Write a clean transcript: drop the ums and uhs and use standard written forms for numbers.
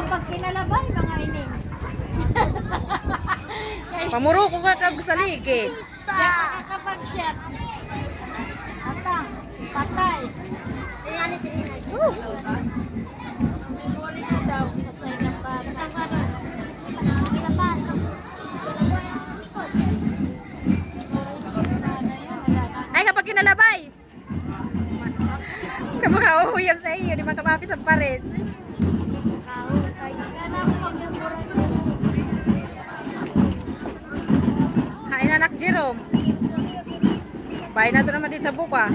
kapag kinalabay, mga ining. Pamuro ko ka tag sa ligi. Kaya kapag shot. Atang, patay. Memori ko daw, patay ng bata. Ay, kapag kinalabay. Kamakauhuyab sa iyo, di makamapis ang parin. Hain anak Jerome. Bahay na doon naman dito sa buka.